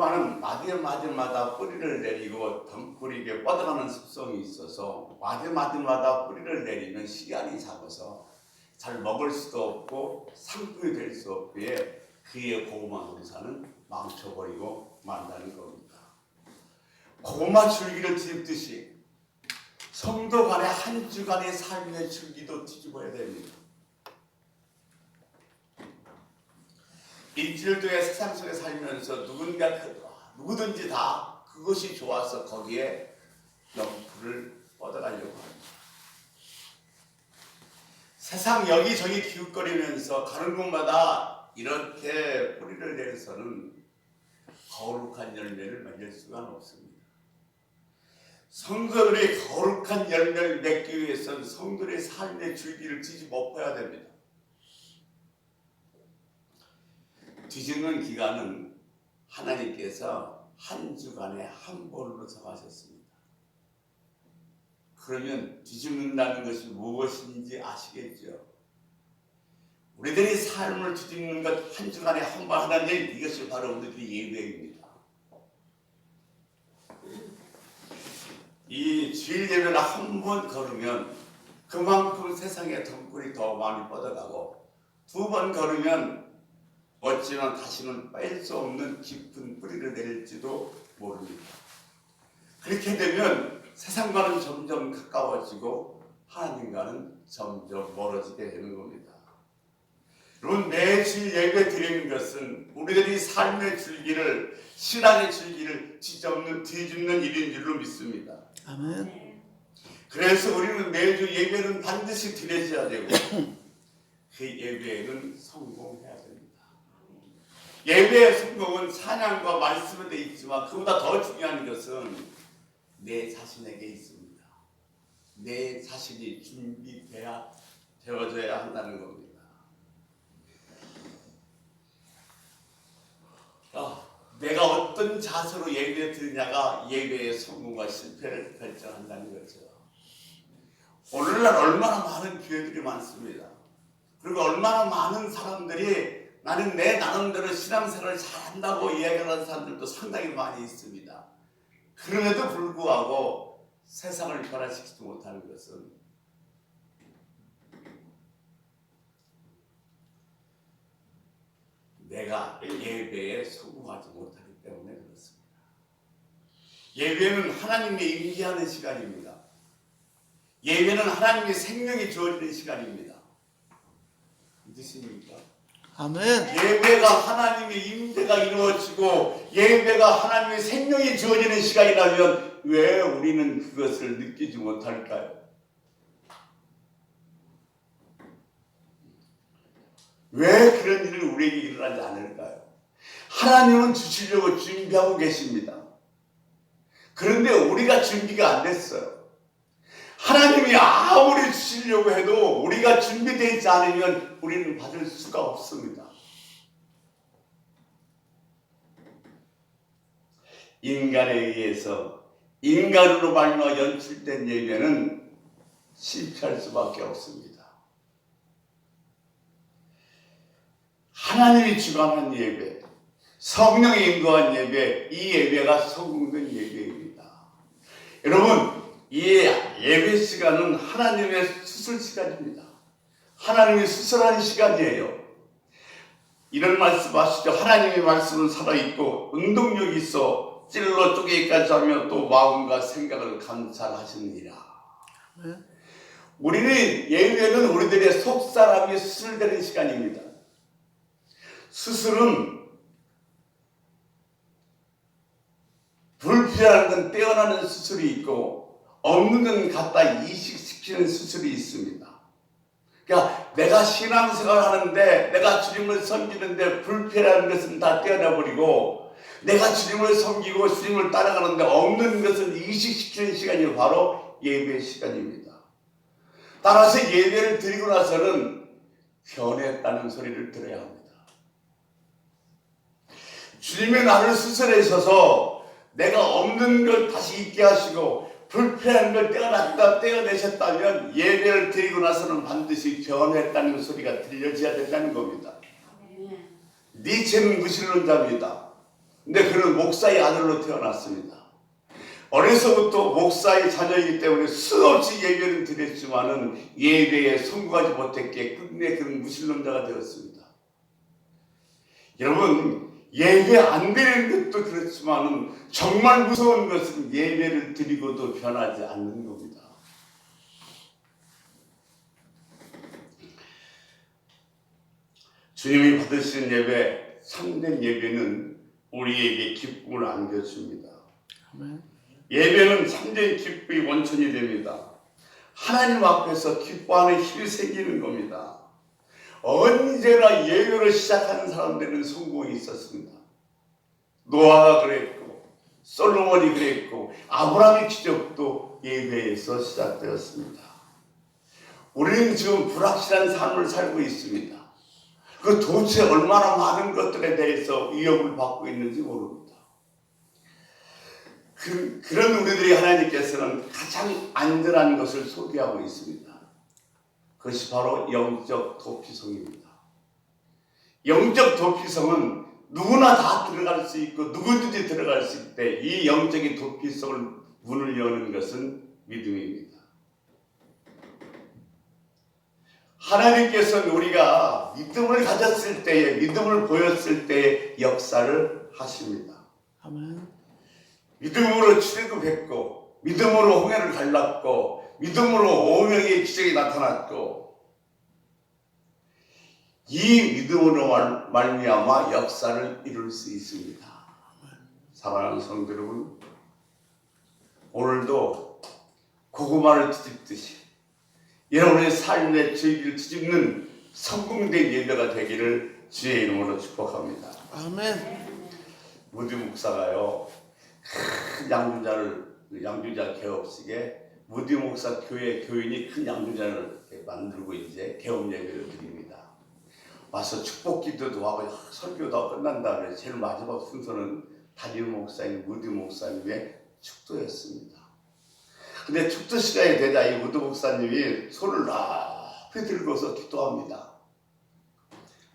고구마는 마디마디마다 뿌리를 내리고 덩굴이게 뻗어가는 습성이 있어서 마디마디마다 뿌리를 내리면 시간이 잡아서 잘 먹을 수도 없고 상품이 될 수 없기에 그의 고구마 농사는 망쳐버리고 만다는 겁니다. 고구마 줄기를 뒤집듯이 성도 간의 한 주간의 삶의 줄기도 뒤집어야 됩니다. 일주일 동안 세상 속에 살면서 누구든지 다 그것이 좋아서 거기에 영풀을 뻗어가려고 합니다. 세상 여기저기 기웃거리면서 가는 곳마다 이렇게 뿌리를 내려서는 거룩한 열매를 맺을 수가 없습니다. 성도들이 거룩한 열매를 맺기 위해서는 성도들의 삶의 줄기를 뒤집어 엎어야 됩니다. 뒤집는 기간은 하나님께서 한 주간에 한 번으로 정하셨습니다. 그러면 뒤집는다는 것이 무엇인지 아시겠죠? 우리들이 삶을 뒤집는 것 한 주간에 한 번 하는 일, 이것이 바로 우리들의 예배입니다. 이 주일 예배를 한 번 걸으면 그만큼 세상의 덩굴이 더 많이 뻗어가고, 두 번 걸으면 어찌나 다시는 뺄 수 없는 깊은 뿌리를 내릴지도 모릅니다. 그렇게 되면 세상과는 점점 가까워지고 하나님과는 점점 멀어지게 되는 겁니다. 여러분, 매주 예배 드리는 것은 우리들이 삶의 줄기를, 신앙의 줄기를 뒤집는 일인 줄로 믿습니다. 아멘. 그래서 우리는 매주 예배는 반드시 드려야 되고 그 예배에는 성공해야 됩니다. 예배의 성공은 찬양과 말씀에 돼 있지만 그보다 더 중요한 것은 내 자신에게 있습니다. 내 자신이 되어져야 한다는 겁니다. 내가 어떤 자세로 예배에 드리냐가 예배의 성공과 실패를 결정한다는 거죠. 오늘날 얼마나 많은 교회들이 많습니다. 그리고 얼마나 많은 사람들이 나는 내 나름대로 신앙생활을 잘한다고 이야기하는 사람들도 상당히 많이 있습니다. 그럼에도 불구하고 세상을 변화시키지 못하는 것은 내가 예배에 성공하지 못하기 때문에 그렇습니다. 예배는 하나님의 임재하는 시간입니다. 예배는 하나님의 생명이 주어지는 시간입니다. 믿으십니까? 아멘. 예배가 하나님의 임재가 이루어지고 예배가 하나님의 생명이 주어지는 시간이라면 왜 우리는 그것을 느끼지 못할까요? 왜 그런 일은 우리에게 일어나지 않을까요? 하나님은 주시려고 준비하고 계십니다. 그런데 우리가 준비가 안 됐어요. 하나님이 아무리 주시려고 해도 우리가 준비되어 있지 않으면 우리는 받을 수가 없습니다. 인간에 의해서 인간으로 말미암아 연출된 예배는 실패할 수밖에 없습니다. 하나님이 주관한 예배, 성령이 인도한 예배, 이 예배가 성공된 예배입니다. 여러분, 이 예배 시간은 하나님의 수술 시간입니다. 하나님이 수술하는 시간이에요. 이런 말씀 하시죠. 하나님의 말씀은 살아있고 응동력이 있어 찔러 쪼개기까지 하며 또 마음과 생각을 감찰하시느니라. 우리는 예배는 우리들의 속사람이 수술되는 시간입니다. 수술은 불필요한 건 떼어나는 수술이 있고 없는 건 갖다 이식시키는 수술이 있습니다. 그러니까 내가 신앙생활을 하는데 내가 주님을 섬기는데 불필요한 것은 다 떼어내버리고 내가 주님을 섬기고 주님을 따라가는데 없는 것은 이식시키는 시간이 바로 예배 시간입니다. 따라서 예배를 드리고 나서는 변했다는 소리를 들어야 합니다. 주님의 나를 수술하셔서 내가 없는 걸 다시 있게 하시고 불필요한 걸 떼어내셨다면 예배를 드리고 나서는 반드시 변했다는 소리가 들려져야 된다는 겁니다. 니체는 무신론자입니다. 근데 그는 목사의 아들로 태어났습니다. 어려서부터 목사의 자녀이기 때문에 수없이 예배를 드렸지만은 예배에 성공하지 못했기에 끝내 그는 무신론자가 되었습니다. 여러분, 예배 안 되는 것도 그렇지만은 정말 무서운 것은 예배를 드리고도 변하지 않는 겁니다. 주님이 받으신 예배, 참된 예배는 우리에게 기쁨을 안겨줍니다. 예배는 참된 기쁨의 원천이 됩니다. 하나님 앞에서 기뻐하는 힘이 생기는 겁니다. 언제나 예배를 시작하는 사람들은 성공이 있었습니다. 노아가 그랬고 솔로몬이 그랬고 아브라함의 기적도 예배에서 시작되었습니다. 우리는 지금 불확실한 삶을 살고 있습니다. 그 도대체 얼마나 많은 것들에 대해서 위협을 받고 있는지 모릅니다. 그런 우리들이 하나님께서는 가장 안전한 것을 소개하고 있습니다. 그것이 바로 영적 도피성입니다. 영적 도피성은 누구나 다 들어갈 수 있고 누구든지 들어갈 수 있대. 이 영적인 도피성을 문을 여는 것은 믿음입니다. 하나님께서는 우리가 믿음을 가졌을 때에, 믿음을 보였을 때에 역사를 하십니다. 아멘. 믿음으로 출애굽했고, 믿음으로 홍해를 갈랐고, 믿음으로 5명의 기적이 나타났고, 이 믿음으로 말미암아 역사를 이룰 수 있습니다. 사랑하는 성도 여러분, 오늘도 고구마를 뒤집듯이 여러분의 삶의 줄기를 뒤집는 성공된 예배가 되기를 주의 이름으로 축복합니다. 아멘. 무디 목사가요, 큰 양주자 개업식에 무디 목사 교회 교인이 큰 양주자를 만들고 이제 개업 예배를 드립니다. 와서 축복 기도도 하고 설교도 하고 끝난 다음에 제일 마지막 순서는 담임 목사님, 무디 목사님의 축도였습니다. 근데 축도 시간이 되자 이 무디 목사님이 손을 높이 들고서 기도합니다.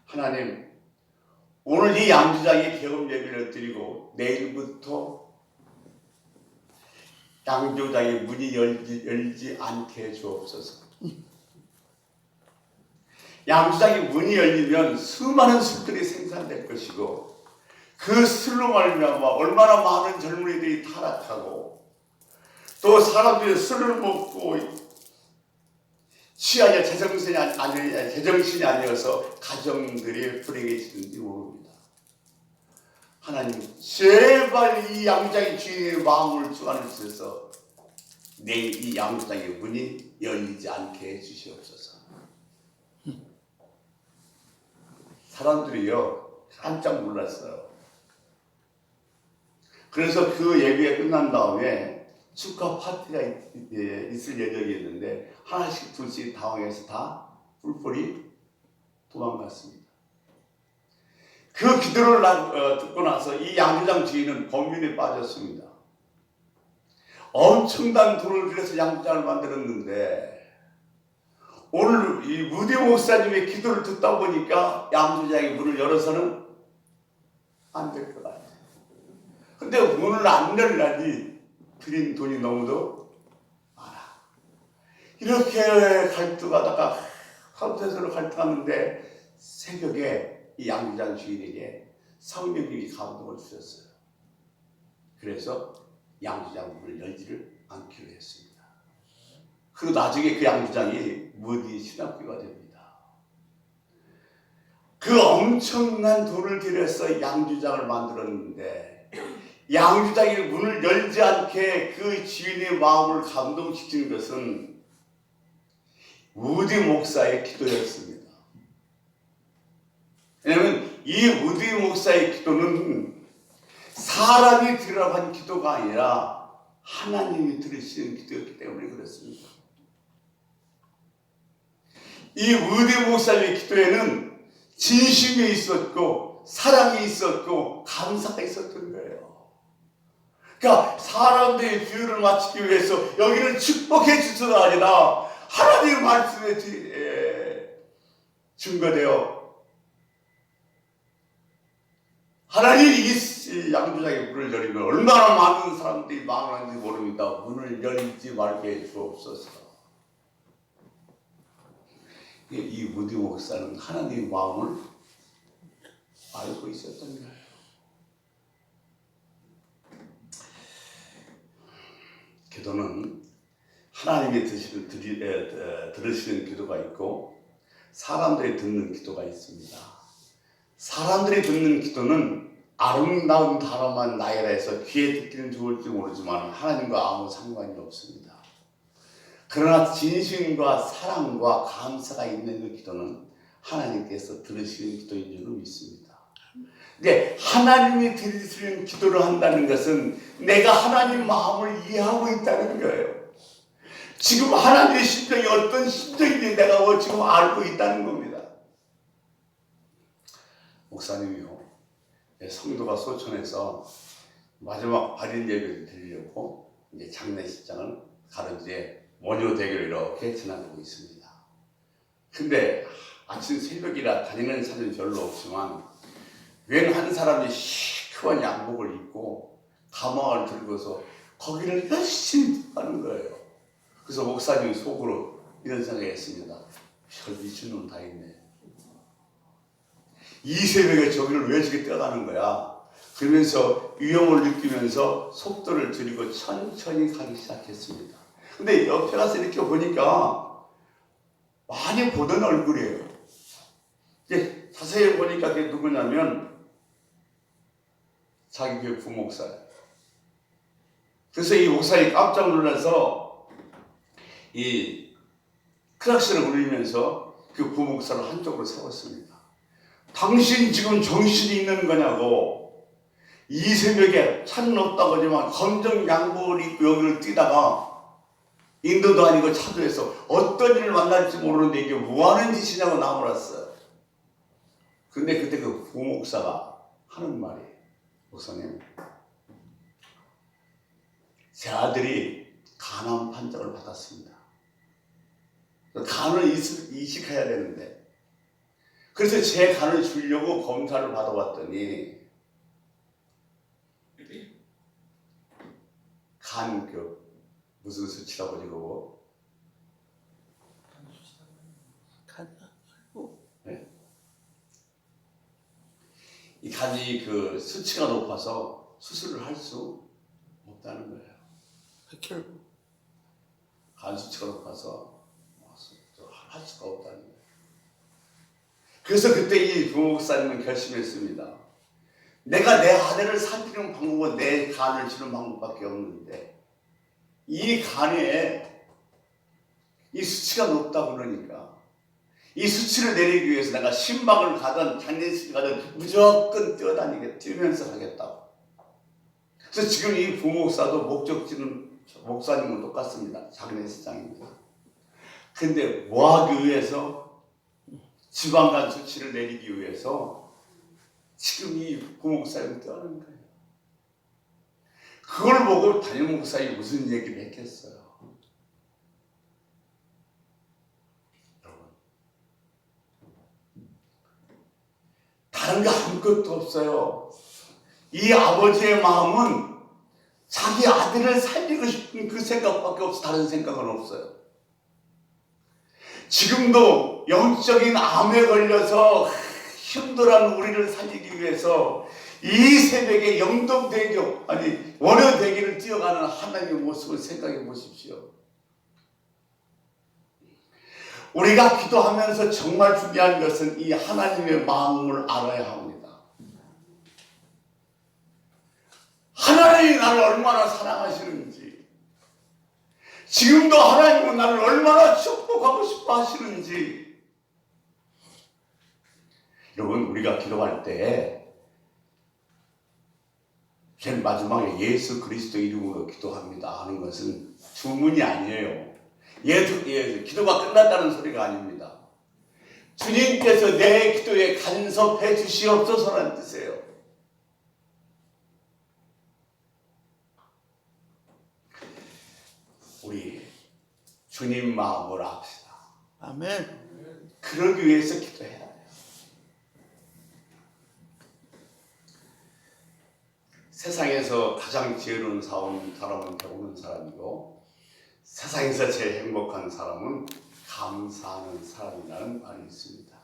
하나님, 오늘 이 양주장의 개업 예배를 드리고 내일부터 양조장의 문이 열지 않게 해 주옵소서. 양조장의 문이 열리면 수많은 술들이 생산될 것이고 그 술로 말미암아 얼마나 많은 젊은이들이 타락하고 또 사람들이 술을 먹고 취하냐 제정신이 아니어서 가정들이 불행해지는지 모릅니다. 하나님, 제발 이 양조장의 주인의 마음을 주관해 주셔서 내일 이 양조장의 문이 열리지 않게 해주시옵소서. 사람들이요 깜짝 놀랐어요. 그래서 그 예배가 끝난 다음에 축하 파티가 있을 예정이었는데 하나씩 둘씩 당황해서 다 뿔뿔이 도망갔습니다. 그 기도를 듣고 나서 이 양조장 주인은 번민에 빠졌습니다. 엄청난 돈을 들여서 양조장을 만들었는데 오늘 이 무디 목사님의 기도를 듣다 보니까 양조장의 문을 열어서는 안 될 것 같아요. 근데 문을 안 열라니 드린 돈이 너무도 많아. 이렇게 갈등하다가 카운터에서 갈등하는데 새벽에 이 양조장 주인에게 성령님이 감동을 주셨어요. 그래서 양조장 문을 열지를 않기로 했습니다. 그리고 나중에 그 양조장이 무디 신학교가 됩니다. 그 엄청난 돈을 들여서 양조장을 만들었는데 양조장이 문을 열지 않게 그 주인의 마음을 감동시키는 것은 무디 목사의 기도였습니다. 왜냐하면 이 무디 목사의 기도는 사람이 들으라고 한 기도가 아니라 하나님이 들으시는 기도였기 때문에 그렇습니다. 이 무디 목사의 기도에는 진심이 있었고 사랑이 있었고 감사가 있었던 거예요. 그러니까 사람들의 비유를 맞추기 위해서 여기는 축복해 주소가 아니라 하나님의 말씀에 증거되어 하나님이 일찍 양조장에 문을 열리면 얼마나 많은 사람들이 망하는지 모릅니다. 문을 열지 말게 해 주옵소서. 이 무디 목사는 하나님의 마음을 알고 있었던 거예요. 기도는 하나님이 들으시는 기도가 있고 사람들이 듣는 기도가 있습니다. 사람들이 듣는 기도는 아름다운 단어만 나열해서 해서 귀에 듣기는 좋을지 모르지만 하나님과 아무 상관이 없습니다. 그러나 진심과 사랑과 감사가 있는 그 기도는 하나님께서 들으시는 기도인 줄 믿습니다. 근데 하나님이 들으시는 기도를 한다는 것은 내가 하나님 마음을 이해하고 있다는 거예요. 지금 하나님의 심정이 어떤 심정인지 내가 지금 알고 있다는 겁니다. 목사님이요, 성도가 소천에서 마지막 발인 예배를 드리려고 이제 장례식장을 가는데 원효대교를 이렇게 지나가고 있습니다. 근데 아침 새벽이라 다니는 사람이 별로 없지만 웬 한 사람이 시크한 양복을 입고 가방을 들고서 거기를 열심히 가는 거예요. 그래서 목사님이 속으로 이런 생각을 했습니다. 저 미친놈 다 있네. 이 새벽에 저기를 왜 저렇게 뛰어가는 거야? 그러면서 위험을 느끼면서 속도를 줄이고 천천히 가기 시작했습니다. 근데 옆에 가서 이렇게 보니까 많이 보던 얼굴이에요. 이제 자세히 보니까 그게 누구냐면 자기 교회 부목사예요. 그래서 이 목사님이 깜짝 놀라서 이 크락스를 울리면서 그 부목사를 한쪽으로 세웠습니다. 당신 지금 정신이 있는 거냐고. 이 새벽에 차는 없다고 하지만 검정 양복을 입고 여기를 뛰다가 인도도 아니고 차도에서 어떤 일을 만날지 모르는데 이게 뭐하는 짓이냐고 나무랐어요. 근데 그때 그 부목사가 하는 말이, 목사님, 제 아들이 간암 판정을 받았습니다. 간을 이식해야 되는데, 그래서 제 간을 주려고 검사를 받아봤더니 간 무슨 수치라고 이거? 네? 이 간이 그 수치가 높아서 수술을 할 수 없다는 거예요. 간 수치가 높아서 할 수가 없다는 거예요. 그래서 그때 이 부목사님은 결심했습니다. 내가 내 아들을 살피는 방법은 내 간을 주는 방법밖에 없는데 이 간에 이 수치가 높다고 그러니까 이 수치를 내리기 위해서 내가 신방을 가든 장례식을 가든 무조건 뛰면서 하겠다고. 그래서 지금 이 부목사도 목적지는 목사님은 똑같습니다. 장례식장입니다. 근데 뭐하기 위해서? 지방간 수치를 내리기 위해서 지금 이 부목사님을 떠나는 거예요. 그걸 보고 담임 목사님이 무슨 얘기를 했겠어요? 여러분, 다른 거 아무것도 없어요. 이 아버지의 마음은 자기 아들을 살리고 싶은 그 생각밖에 없어. 다른 생각은 없어요. 지금도 영적인 암에 걸려서 힘들어하는 우리를 살리기 위해서 이 새벽에 영동대교 아니 원효대교를 뛰어가는 하나님의 모습을 생각해 보십시오. 우리가 기도하면서 정말 중요한 것은 이 하나님의 마음을 알아야 합니다. 하나님이 나를 얼마나 사랑하시는지, 지금도 하나님은 나를 얼마나 축복하고 싶어 하시는지. 여러분, 우리가 기도할 때 맨 마지막에 예수 그리스도 이름으로 기도합니다 하는 것은 주문이 아니에요. 기도가 끝났다는 소리가 아닙니다. 주님께서 내 기도에 간섭해 주시옵소서라는 뜻이에요. 우리 주님 마음으로 합시다. 아멘. 그러기 위해서 기도해야 돼요. 세상에서 가장 지혜로운 사람은 배우는 사람이고 세상에서 제일 행복한 사람은 감사하는 사람이라는 말이 있습니다.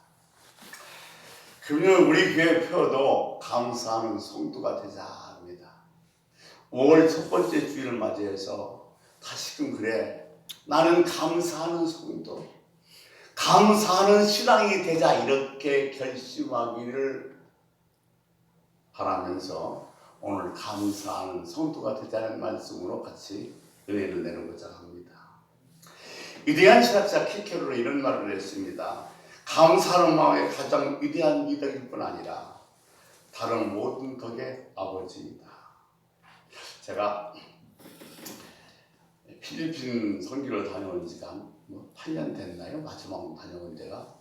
금년 우리 교회 표도 감사하는 성도가 되자 합니다. 5월 첫 번째 주일을 맞이해서 다시금 그래, 나는 감사하는 성도, 감사하는 신앙이 되자 이렇게 결심하기를 바라면서 오늘 감사하는 성도가 되자는 말씀으로 같이 은혜를 나누고자 합니다. 위대한 신학자 키케로는 이런 말을 했습니다. 감사하는 마음이 가장 위대한 미덕일 뿐 아니라 다른 모든 덕의 아버지이다. 제가 필리핀 선교를 다녀온 지가 8년 됐나요? 마지막 다녀온 데가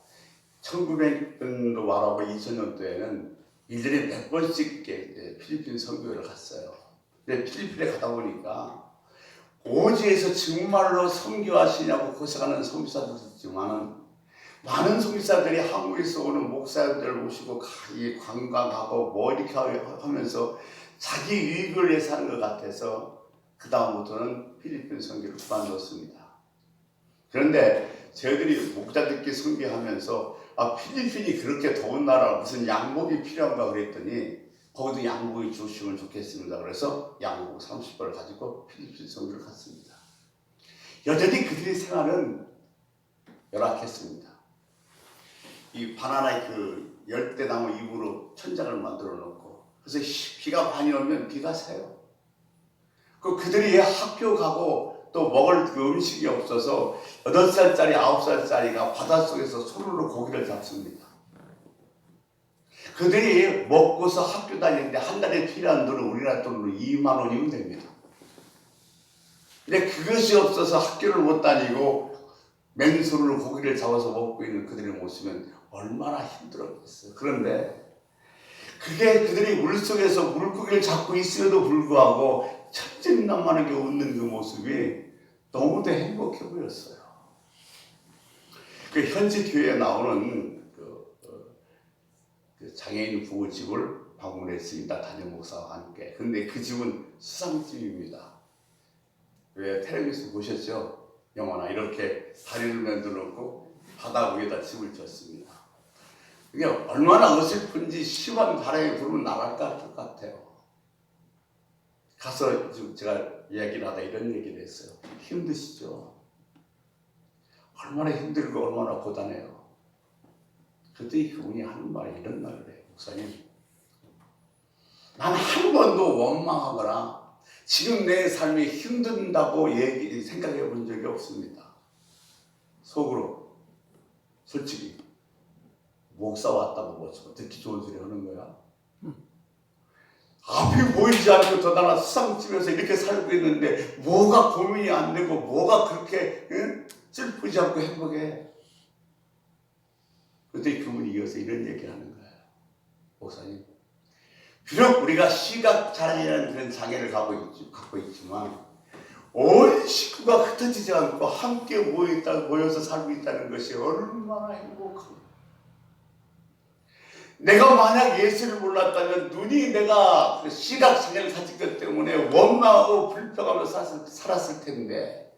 1900년도 말하고 2000년도에는 1년에 몇 번씩 필리핀 선교를 갔어요. 근데 필리핀에 가다 보니까 오지에서 정말로 선교하시냐고 고생하는 선교사도 있지만 많은 선교사들이 한국에서 오는 목사들 모시고 관광하고 뭐 이렇게 하면서 자기 이익을 위해서 하는 것 같아서 그 다음부터는 필리핀 선교를 그만뒀습니다. 그런데 저희들이 목자들끼리 선교하면서 필리핀이 그렇게 더운 나라 무슨 양복이 필요한가 그랬더니 거기도 양복이 주시면 좋겠습니다. 그래서 양복 30벌을 가지고 필리핀 선교를 갔습니다. 여전히 그들의 생활은 열악했습니다. 이 바나나 그 열대나무 잎으로 천장을 만들어 놓고 그래서 비가 많이 오면 비가 새요. 그들이 학교 가고 또 먹을 그 음식이 없어서 8살짜리 9살짜리가 바닷속에서 손으로 고기를 잡습니다. 그들이 먹고서 학교 다니는데 한 달에 필요한 돈은 우리나라 돈으로 2만 원이면 됩니다. 근데 그것이 없어서 학교를 못 다니고 맨손으로 고기를 잡아서 먹고 있는 그들의 모습은 얼마나 힘들었겠어요. 그런데 그게 그들이 물속에서 물고기를 잡고 있음에도 불구하고 천진난만하게 웃는 그 모습이 너무도 행복해 보였어요. 그 현지 교회에 나오는 그 장애인 부부 집을 방문했습니다. 담임 목사와 함께. 근데 그 집은 수상집입니다. 왜 텔레비전 보셨죠? 영화나 이렇게 다리를 만들어 놓고 바다 위에다 집을 지었습니다. 이게 얼마나 어설픈지 시원 바람이 불면 나갈까 똑같아요. 가서 제가 이야기를 하다 이런 얘기를 했어요. 힘드시죠? 얼마나 힘들고 얼마나 고단해요. 그때 그분이 하는 말이 이런 말을 해요. 목사님, 난 한 번도 원망하거나 지금 내 삶이 힘든다고 생각해 본 적이 없습니다. 속으로 솔직히 목사 왔다고 뭐 듣기 좋은 소리 하는 거야? 앞이 보이지 않고 더다나 수상집에서 이렇게 살고 있는데 뭐가 고민이 안 되고 뭐가 그렇게 슬프지 않고 행복해? 그때 그분이 이어서 이런 얘기를 하는 거예요. 목사님, 비록 우리가 시각장애라는 그런 장애를 갖고 있지만 온 식구가 흩어지지 않고 함께 모여서 살고 있다는 것이 얼마나 행복합니까? 내가 만약 예수를 몰랐다면 눈이 내가 시각장애를 가졌기 때문에 원망하고 불평하며 살았을 텐데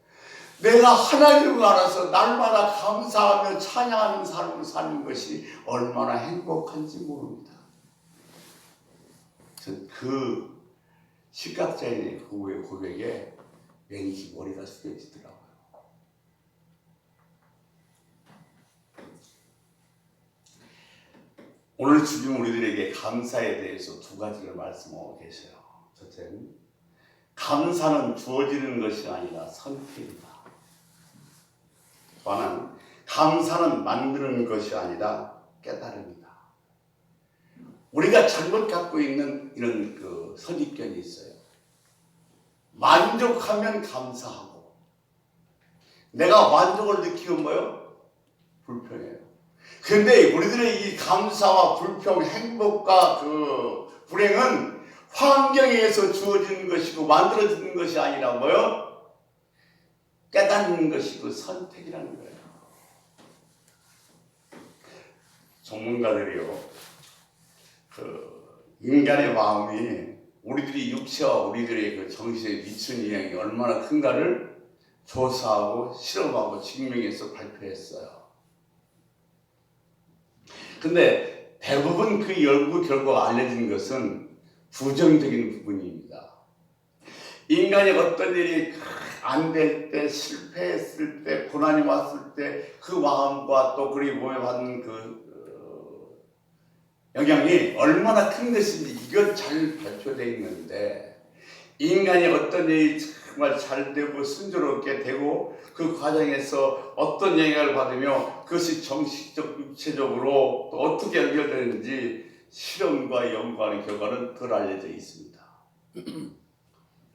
내가 하나님을 알아서 날마다 감사하며 찬양하는 삶을 사는 것이 얼마나 행복한지 모릅니다. 전 그 시각장애인의 그의 고백에 왠지 머리가 숙여지더라고요. 오늘 주님 우리들에게 감사에 대해서 두 가지를 말씀하고 계셔요. 첫째는 감사는 주어지는 것이 아니라 선택이다. 또 하나는 감사는 만드는 것이 아니라 깨달음이다. 우리가 잘못 갖고 있는 이런 그 선입견이 있어요. 만족하면 감사하고 내가 만족을 느끼면 뭐요? 불평해요. 그런데 우리들의 이 감사와 불평, 행복과 그 불행은 환경에 의해서 주어지는 것이고 만들어지는 것이 아니라 뭐요? 깨닫는 것이고 선택이라는 거예요. 전문가들이요, 그 인간의 마음이 우리들이 육체와 우리들의 그 정신에 미치는 영향이 얼마나 큰가를 조사하고 실험하고 증명해서 발표했어요. 근데 대부분 그 연구 결과가 알려진 것은 부정적인 부분입니다. 인간이 어떤 일이 안 될 때, 실패했을 때, 고난이 왔을 때 그 마음과 또 그리 몸에 받는 그 영향이 얼마나 큰 것인지 이건 잘 발표되어 있는데, 인간이 어떤 일이 정말 잘 되고 순조롭게 되고 그 과정에서 어떤 영향을 받으며 그것이 정신적, 육체적으로 또 어떻게 연결되는지 실험과 연구하는 결과는 덜 알려져 있습니다.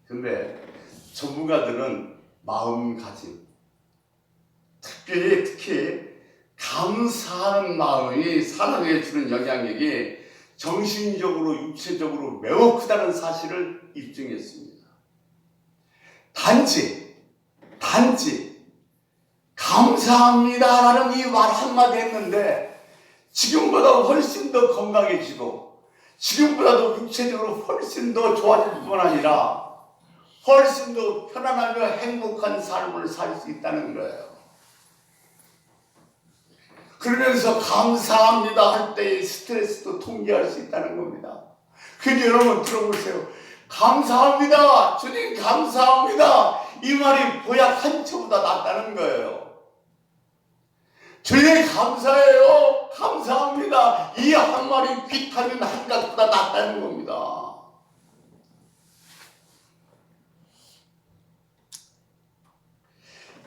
근데 전문가들은 마음가짐, 특히 감사하는 마음이 사람에게 주는 영향력이 정신적으로 육체적으로 매우 크다는 사실을 입증했습니다. 단지 감사합니다라는 이 말 한마디 했는데 지금보다 훨씬 더 건강해지고 지금보다도 육체적으로 훨씬 더 좋아질 뿐만 아니라 훨씬 더 편안하며 행복한 삶을 살 수 있다는 거예요. 그러면서 감사합니다 할 때의 스트레스도 통제할 수 있다는 겁니다. 근데 여러분 들어보세요. 감사합니다. 주님 감사합니다. 이 말이 보약 한 처보다 낫다는 거예요. 주님 감사해요. 감사합니다. 이 한 말이 비타민 한 가지보다 낫다는 겁니다.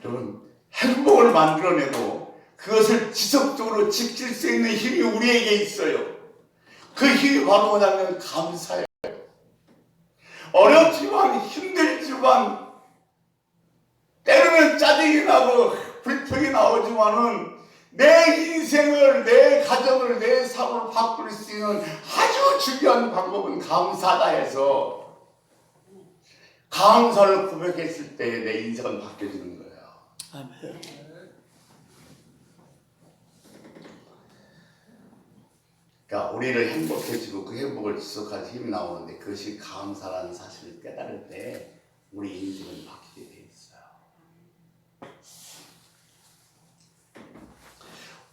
여러분 행복을 만들어내고 그것을 지속적으로 지킬 수 있는 힘이 우리에게 있어요. 그 힘이 바로 뭐냐면 감사예요. 어렵지만 힘들지만 때로는 짜증이 나고 불평이 나오지만은 내 인생을, 내 가정을, 내 삶을 바꿀 수 있는 아주 중요한 방법은 감사다 해서 감사를 고백했을 때 내 인생은 바뀌어지는 거예요. 아멘. 그러니까 우리를 행복해지고 그 행복을 지속할 힘이 나오는데 그것이 감사라는 사실을 깨달을 때 우리 인생은 바뀌게 돼 있어요.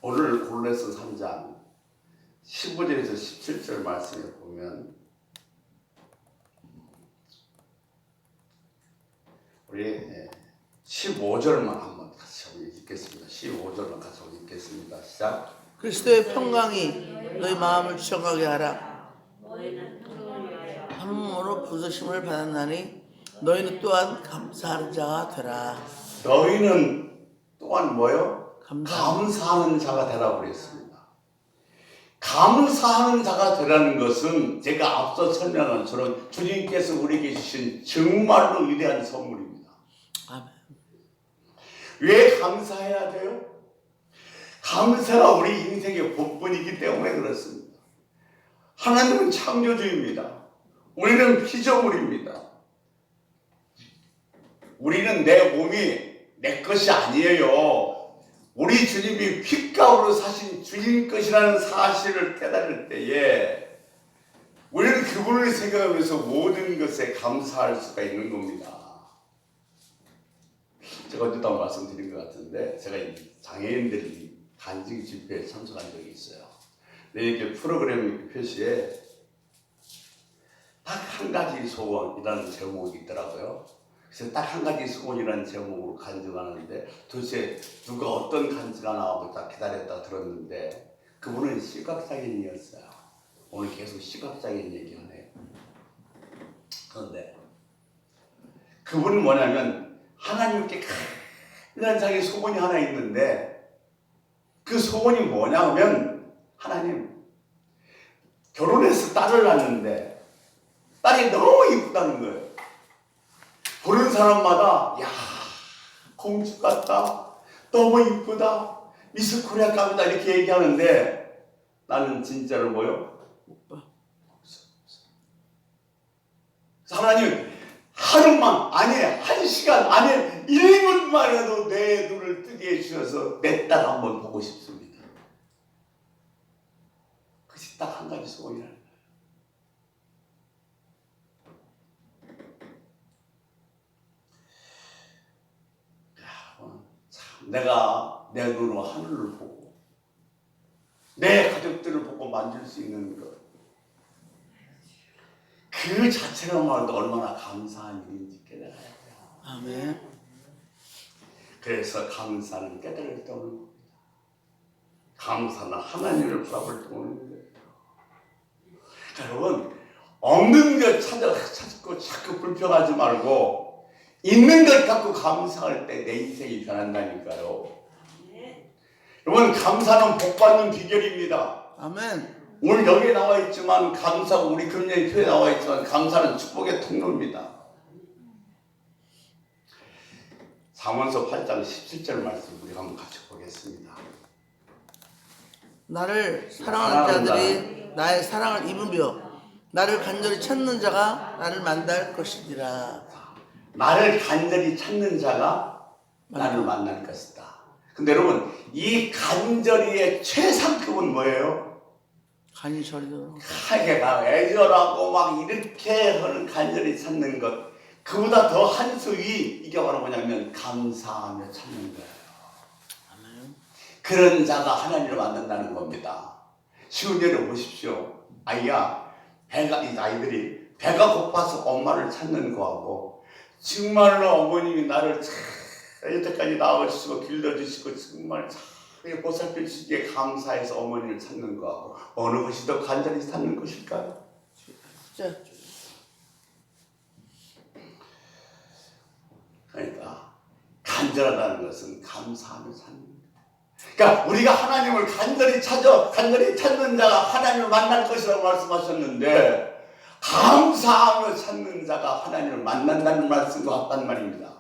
오늘 골로새 3장 15절에서 17절 말씀에 보면 우리 15절만 한번 같이 읽겠습니다. 15절만 같이 읽겠습니다. 시작. 그리스도의 평강이 너희 마음을 정하게 하라. 한 몸으로 부르심을 받았나니 너희는 또한 감사하는 자가 되라. 너희는 또한 뭐요? 감사하는 감사하는 자가 되라고 그랬습니다. 감사하는 자가 되라는 것은 제가 앞서 설명한 것처럼 주님께서 우리에게 주신 정말로 위대한 선물입니다. 아멘. 왜 감사해야 돼요? 감사가 우리 인생의 본분이기 때문에 그렇습니다. 하나님은 창조주입니다. 우리는 피조물입니다. 우리는 내 몸이 내 것이 아니에요. 우리 주님이 핏가루로 사신 주님 것이라는 사실을 깨달을 때에 우리는 그분을 생각하면서 모든 것에 감사할 수가 있는 겁니다. 제가 어제도 한번 말씀드린 것 같은데 제가 이 장애인들 간증 집회에 참석한 적이 있어요. 근데 이렇게 프로그램 표시에 딱 한 가지 소원이라는 제목이 있더라고요. 그래서 딱 한 가지 소원이라는 제목으로 간증하는데 도대체 누가 어떤 간증가 나오고 딱 기다렸다 들었는데 그분은 시각장애인이었어요. 오늘 계속 시각장애인 얘기하네요. 그런데 그분은 뭐냐면 하나님께 큰 자기 소원이 하나 있는데 그 소원이 뭐냐면 하나님 결혼해서 딸을 낳는데 딸이 너무 이쁘다는 거예요. 보는 사람마다 야 공주 같다, 너무 이쁘다, 미스 코리아 감이다 이렇게 얘기하는데 나는 진짜로 뭐요? 하나님 하루만 아니 1시간 아니 1분만 해도 내 눈을 뜨게 해주셔서 내 딸 한번 보고 싶습니다. 그것이 딱 한 가지 소원이라는 거예요. 내가 내 눈으로 하늘을 보고 내 가족들을 보고 만질 수 있는 것, 그 자체로만도 얼마나 감사한 일인지 깨달아야 돼요. 아멘. 그래서 감사는 깨달을 때 오는 겁니다. 감사는 하나님을 바라볼 때 오는 거예요. 여러분, 없는 것 찾고 자꾸 불평하지 말고 있는 것 갖고 감사할 때 내 인생이 변한다니까요. 여러분, 감사는 복 받는 비결입니다. 아멘. 오늘 여기에 나와 있지만 감사, 우리 금년의 표에 나와 있지만 감사는 축복의 통로입니다. 잠언서 8장 17절 말씀 우리 한번 같이 보겠습니다. 나를 사랑하는 자들이 나의 사랑을 입으며 나를 간절히 찾는 자가 나를 만날 것이니라. 나를 간절히 찾는 자가 나를 만날 것이다. 근데 여러분, 이 간절히의 최상급은 뭐예요? 간절히도 하게가 애절하고 막 이렇게 하는 간절히 찾는 것, 그보다 더 한 수 위, 이게 바로 뭐냐면 감사하며 찾는 거예요. 아멘. 그런 자가 하나님을 만난다는 겁니다. 쉬운 예를 보십시오. 이 아이들이 배가 고파서 엄마를 찾는 거하고, 정말로 어머님이 나를 여태까지 낳아주시고 길러주시고 정말 잘 보살펴 주시기에 감사해서 어머니를 찾는 거하고, 어느 것이 더 간절히 찾는 것일까요? 진짜 그러니까 간절하다는 것은 감사하며 찾는 거예요. 그러니까 우리가 하나님을 간절히 찾는 자가 하나님을 만날 것이라고 말씀하셨는데, 감사하며 찾는 자가 하나님을 만난다는 말씀과 같단 말입니다.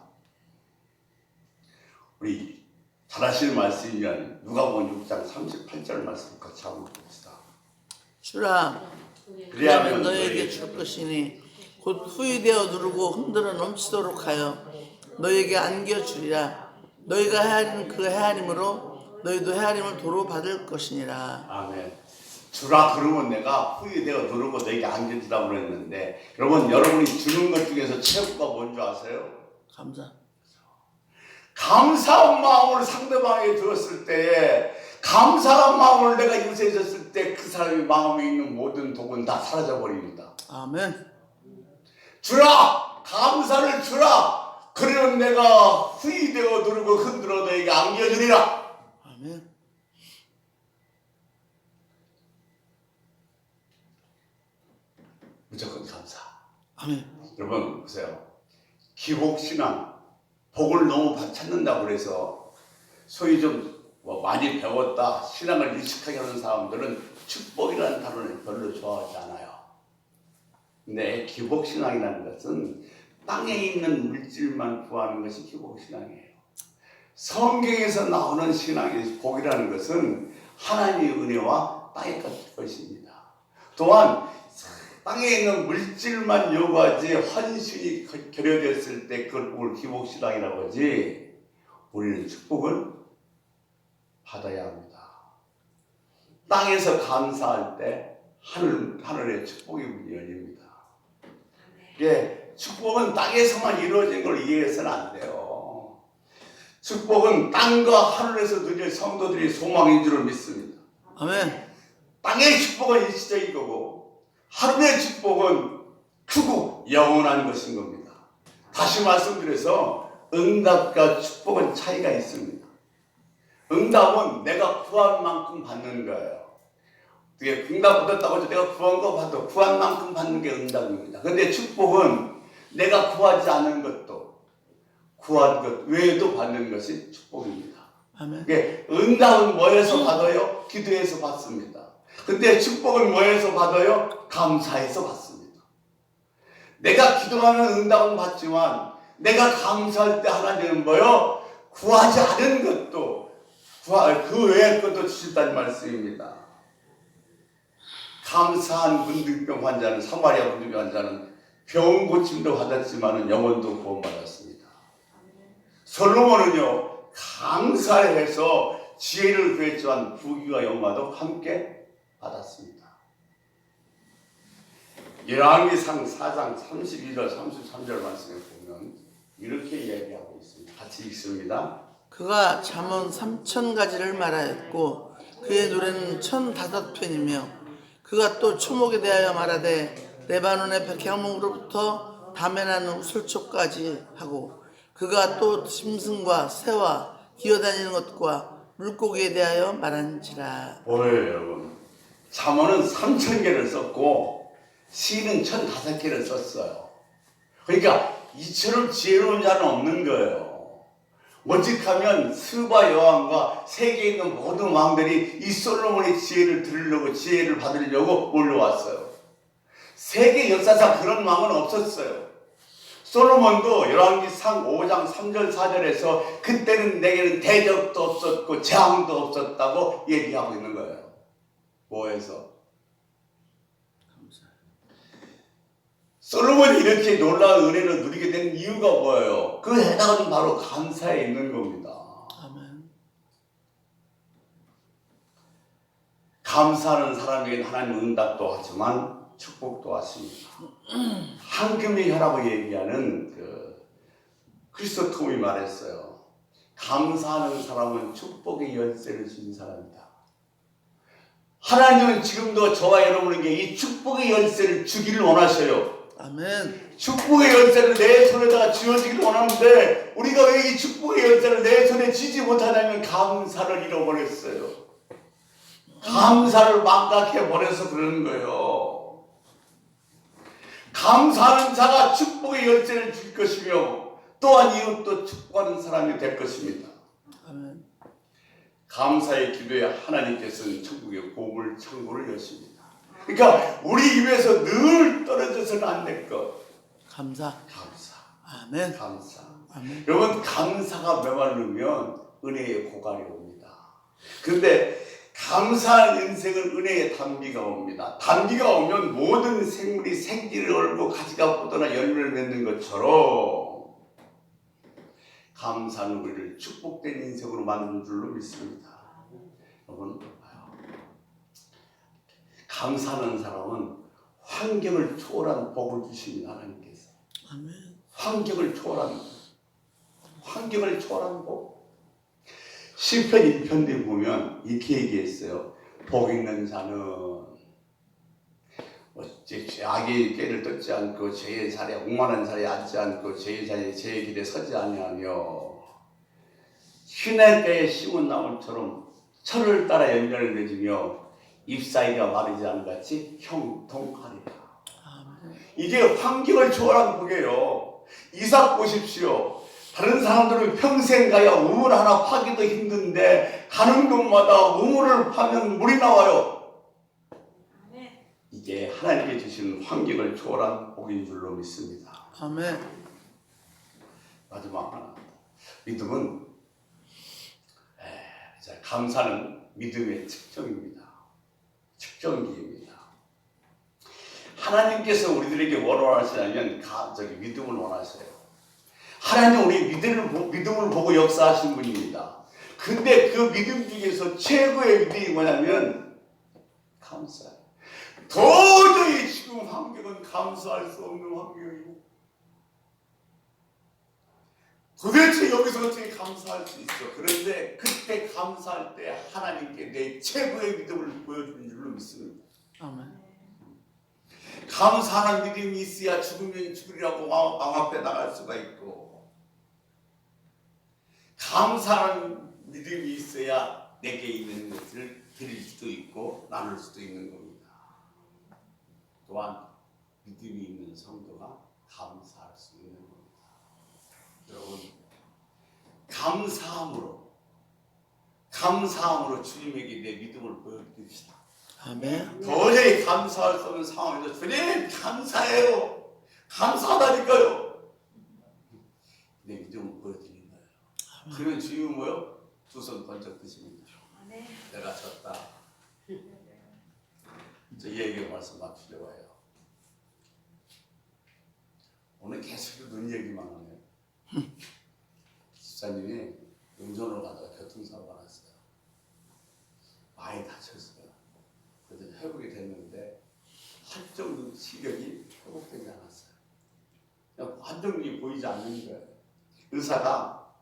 우리 잘 아시는 말씀이면 누가복음 6장 38절 말씀 같이 한번 봅시다. 주라 그리하면 너희에게 줄 것이니 곧 후이되어 누르고 흔들어 넘치도록 하여 너희에게 안겨주리라. 너희가 헤아리는 그 헤아림으로 너희도 헤아림을 도로 받을 것이니라. 아멘. 주라 그러면 내가 후이되어 누르고 너에게 안겨주라고 그랬는데, 여러분이 주는 것 중에서 최고가 뭔지 아세요? 감사한 마음을 상대방에게 주었을 때에, 감사한 마음을 내가 이웃에 줬을 때 그 사람의 마음에 있는 모든 독은 다 사라져버립니다. 아멘. 주라! 감사를 주라! 그러면 내가 후이되어 누르고 흔들어 너에게 안겨주리라. 아멘. 무조건 감사. 아멘. 여러분 보세요. 기복신앙, 복을 너무 찾는다고 그래서 소위 좀 많이 배웠다, 신앙을 일식하게 하는 사람들은 축복이라는 단어를 별로 좋아하지 않아요. 근데 기복신앙이라는 것은 땅에 있는 물질만 구하는 것이 기복신앙이에요. 성경에서 나오는 신앙의 복이라는 것은 하나님의 은혜와 땅의 것입니다. 또한 땅에 있는 물질만 요구하지 헌신이 결여됐을 때 그걸 복을 기복신앙이라고 하지, 우리는 축복을 받아야 합니다. 땅에서 감사할 때 하늘의 축복의 문이 열립니다. 이게 축복은 땅에서만 이루어진 걸 이해해서는 안 돼요. 축복은 땅과 하늘에서 누릴 성도들이 소망인 줄 믿습니다. 아멘. 땅의 축복은 일시적인 거고 하늘의 축복은 크고 영원한 것인 겁니다. 다시 말씀드려서 응답과 축복은 차이가 있습니다. 응답은 내가 구한 만큼 받는 거예요. 응답 받았다고 해서 내가 구한 거 받아 구한 만큼 받는 게 응답입니다. 근데 축복은 내가 구하지 않은 것도 구한 것 외에도 받는 것이 축복입니다. 아멘. 응답은 뭐에서 받아요? 기도에서 받습니다. 근데 축복은 뭐에서 받아요? 감사해서 받습니다. 내가 기도하면 응답은 받지만 내가 감사할 때 하나님은 뭐요? 구하지 않은 것도 그 외의 것도 주신다는 말씀입니다. 감사한 문둥병 환자는, 사마리아 문둥병 환자는 병 고침도 받았지만 영혼도 구원받았습니다. 솔로몬은요, 감사해서 지혜를 구했지만 부귀와 영화도 함께 받았습니다. 열왕기상 4장 32절 33절 말씀에 보면 이렇게 이야기하고 있습니다. 같이 읽습니다. 그가 잠언 3,000가지를 말하였고 그의 노래는 1,005편이며 그가 또 초목에 대하여 말하되 레바논의 백향목으로부터 밤에 나는 우슬초까지 하고 그가 또 짐승과 새와 기어다니는 것과 물고기에 대하여 말한지라. 뭐예요 여러분? 잠언은 3,000개를 썼고 시는 1,005개를 썼어요. 그러니까 이처럼 지혜로운 자는 없는 거예요. 오직하면 스바 여왕과 세계에 있는 모든 왕들이 이 솔로몬의 지혜를 들으려고 지혜를 받으려고 몰려왔어요. 세계 역사상 그런 왕은 없었어요. 솔로몬도 열왕기상 5장 3절 4절에서 그때는 내게는 대적도 없었고 재앙도 없었다고 얘기하고 있는 거예요. 뭐해서? 솔로몬이 이렇게 놀라운 은혜를 누리게 된 이유가 뭐예요? 그 해답은 바로 감사에 있는 겁니다. 아멘. 감사하는 사람에게는 하나님 응답도 하지만 축복도 하십니다. 황금의 혀라고 얘기하는 크리스토톰이 말했어요. 감사하는 사람은 축복의 열쇠를 준 사람이다. 하나님은 지금도 저와 여러분에게 이 축복의 열쇠를 주기를 원하셔요. 아멘. 축복의 열쇠를 내 손에다가 쥐어주기를 원하는데 우리가 왜 이 축복의 열쇠를 내 손에 쥐지 못하냐면 감사를 잃어버렸어요. 감사를 망각해버려서 그러는 거예요. 감사하는 자가 축복의 열쇠를 줄 것이며 또한 이웃도 축복하는 사람이 될 것입니다. 아멘. 감사의 기도에 하나님께서는 천국의 보물 창고를 여십니다. 그러니까 우리 입에서 늘 떨어져서는 안 될 것. 감사. 감사. 아멘. 감사. 아멘. 여러분 감사가 메마르면 은혜의 고갈이 옵니다. 그런데 감사한 인생은 은혜의 단비가 옵니다. 단비가 오면 모든 생물이 생기를 얼고 가지가 뻗어나 열매를 맺는 것처럼 감사는 우리를 축복된 인생으로 만드는 줄로 믿습니다. 여러분 감사하는 사람은 환경을 초월한 복을 주십니다. 하나님께서. 아멘. 환경을 초월한 복. 시편 1편에 보면 이렇게 얘기했어요. 복 있는 자는 악의 꾀를 뜯지 않고 죄의 자리에 오만한 자리에 앉지 않고 죄의 자리에 죄의 길에 서지 아니하며 신의 때에 심은 나무처럼 철을 따라 열매를 맺으며 잎사이가 마르지 않은 같이 형통하리라. 이게 환경을 초월한 복이에요. 이삭 보십시오. 다른 사람들은 평생 가야 우물 하나 파기도 힘든데 가는 곳마다 우물을 파면 물이 나와요. 이게 하나님이 주신 환경을 초월한 복인 줄로 믿습니다. 아멘. 마지막 하나. 믿음은 감사는 믿음의 측정입니다. 측정기입니다. 하나님께서 우리들에게 뭘 원하시냐면 믿음을 원하세요. 하나님 우리 믿음을 보고 역사하신 분입니다. 근데 그 믿음 중에서 최고의 믿음이 뭐냐면 감사예요. 도저히 지금 환경은 감사할 수 없는 환경이고 도대체 여기서 어떻게 감사할 수 있어. 그런데 그때 감사할 때 하나님께 내 최고의 믿음을 보여주는 줄로 믿습니다. 아멘. 감사하는 믿음이 있어야 죽으면 죽으리라고 왕 앞에 나갈 수가 있고 감사하는 믿음이 있어야 내게 있는 것을 드릴 수도 있고 나눌 수도 있는 겁니다. 또한 믿음이 있는 성도가 감사할 수 있는 겁니다. 여러분 감사함으로 주님에게 내 믿음을 보여드립시다. 아멘. 도저히 감사할 수 없는 상황에서 주님 감사해요. 감사하다니까요. 내 믿음을 보여드리는 거예요. 그러면 주님은 뭐요? 두 손 번쩍 드십니다. 내가 졌다. 저 얘기 말씀 맞추려고 해요. 오늘 계속 눈 얘기만 하네요. 집사님이 운전을 가다가 교통사고가 났어요. 많이 다쳤어요. 그래도 회복이 됐는데 한쪽 시력이 회복되지 않았어요. 그냥 한쪽 눈이 보이지 않는 거예요. 의사가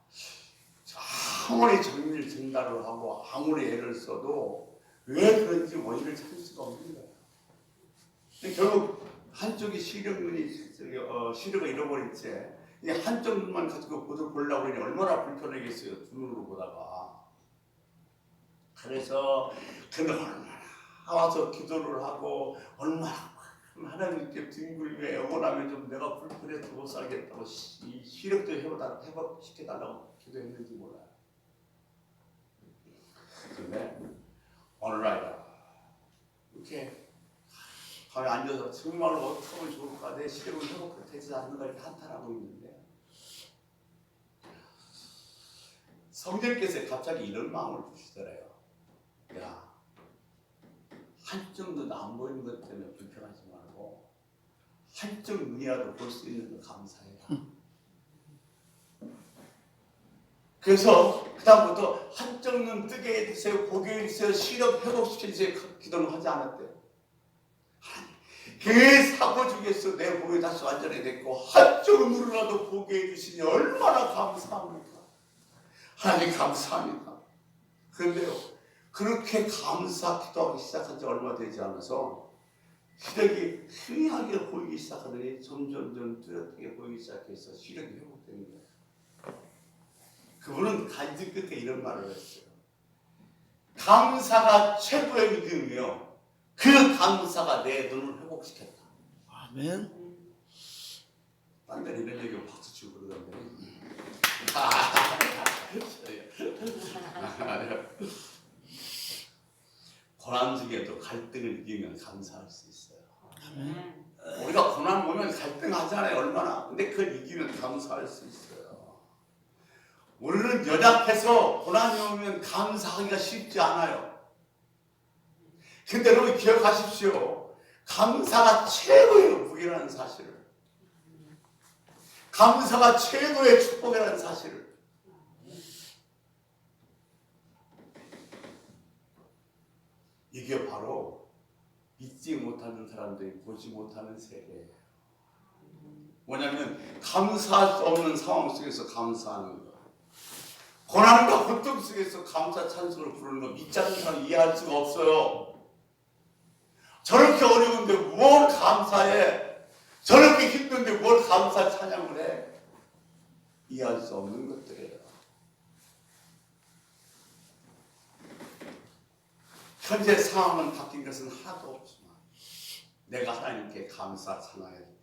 아무리 정밀 전달을 하고 아무리 애를 써도 왜 그런지 원인을 찾을 수가 없는 거예요. 결국 한쪽이 시력을 잃어버린 채 한쪽 눈만 가지고 보려고 하니 얼마나 불편하겠어요. 두 눈으로 보다가. 그래서 그는 얼마나 와서 기도를 하고 얼마나 하나님께 뒹굴며 애원하며 좀 내가 불편해서 못 살겠다고 시력도 회복시켜달라고 기도했는지 몰라요. 근데 어느 날 이렇게 밤에 앉아서 정말로 어떻게 하면 좋을까, 내 시력을 회복되지 않는가 이렇게 한탄하고 있는데 성령께서 갑자기 이런 마음을 주시더래요. 야, 한쪽 눈 안 보이는 것 때문에 불편하지 말고 한쪽 눈이라도 볼 수 있는 거 감사해라. 그래서 그다음부터 한쪽 눈 뜨게 해주세요, 보게 해주세요, 시력 회복시켜주세요 기도는 하지 않았대요. 그 사고 중에서 내 몸이 다시 완전히 됐고 한쪽 눈이라도 보게 해주시니 얼마나 감사합니까. 하나님 감사합니다. 그런데요, 그렇게 감사 기도하기 시작한 지 얼마 되지 않아서 시력이 희미하게 보이기 시작하더니 점점 뚜렷하게 보이기 시작해서 시력이 회복되는 거예요. 그분은 간증 끝에 이런 말을 했어요. 감사가 최고의 믿음이며 그 감사가 내 눈을 회복시켰다. 아멘. 딴 데는 이런 얘기를 박수 치고 그러던데. 고난 중에도 갈등을 이기면 감사할 수 있어요. 아멘. 우리가 고난 보면 갈등하잖아요, 얼마나. 근데 그걸 이기면 감사할 수 있어요. 우리는 연약해서 고난이 오면 감사하기가 쉽지 않아요. 근데 여러분 기억하십시오. 감사가 최고의 무기라는 사실을. 감사가 최고의 축복이라는 사실을. 이게 바로 믿지 못하는 사람들이 보지 못하는 세계예요. 뭐냐면 감사할 수 없는 상황 속에서 감사하는 거, 고난과 고통 속에서 감사 찬송을 부르는 거 믿지 않는 사람 이해할 수가 없어요. 저렇게 어려운데 뭘 감사해? 저렇게 힘든데 뭘 감사 찬양을 해? 이해할 수 없는 것들이에요. 현재 상황은 바뀐 것은 하나도 없지만 내가 하나님께 감사 찬양해야 돼.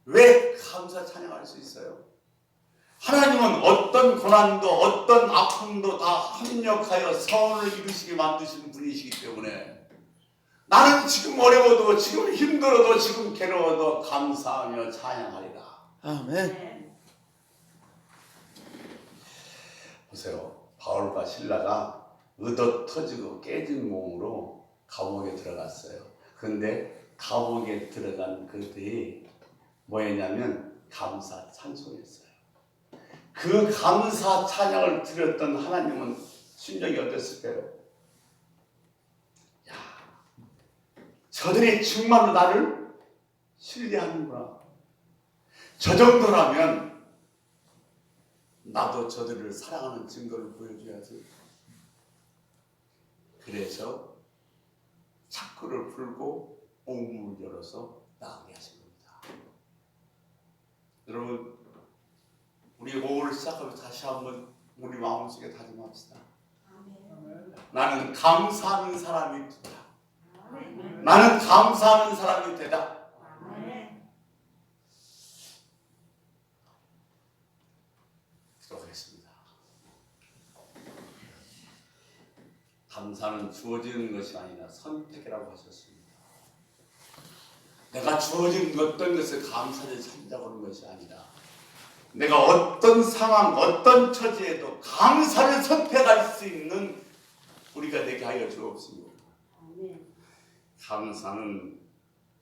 왜 감사 찬양할 수 있어요? 하나님은 어떤 고난도 어떤 아픔도 다 합력하여 선을 이루시게 만드신 분이시기 때문에 나는 지금 어려워도 지금 힘들어도 지금 괴로워도 감사하며 찬양하리라. 아멘. 보세요. 바울과 신라가 의도 터지고 깨진 몸으로 감옥에 들어갔어요. 그런데 감옥에 들어간 그들이 뭐였냐면 감사 찬송이었어요. 그 감사 찬양을 드렸던 하나님은 심정이 어땠을까요? 야, 저들이 정말로 나를 신뢰하는구나. 저 정도라면 나도 저들을 사랑하는 증거를 보여줘야지. 그래서 창구를 풀고 옥문을 열어서 나가게 하신 겁니다. 여러분, 우리 5월 시작하면서 다시 한번 우리 마음속에 다짐합시다. 나는 감사하는 사람이 되다. 나는 감사하는 사람이 되다. 기도하겠습니다. 감사는 주어지는 것이 아니라 선택이라고 하셨습니다. 내가 주어진 어떤 것을 감사를 찾자고 하는 것이 아니라 내가 어떤 상황, 어떤 처지에도 감사를 선택할 수 있는 우리가 되게 하여 주옵소서. 감사는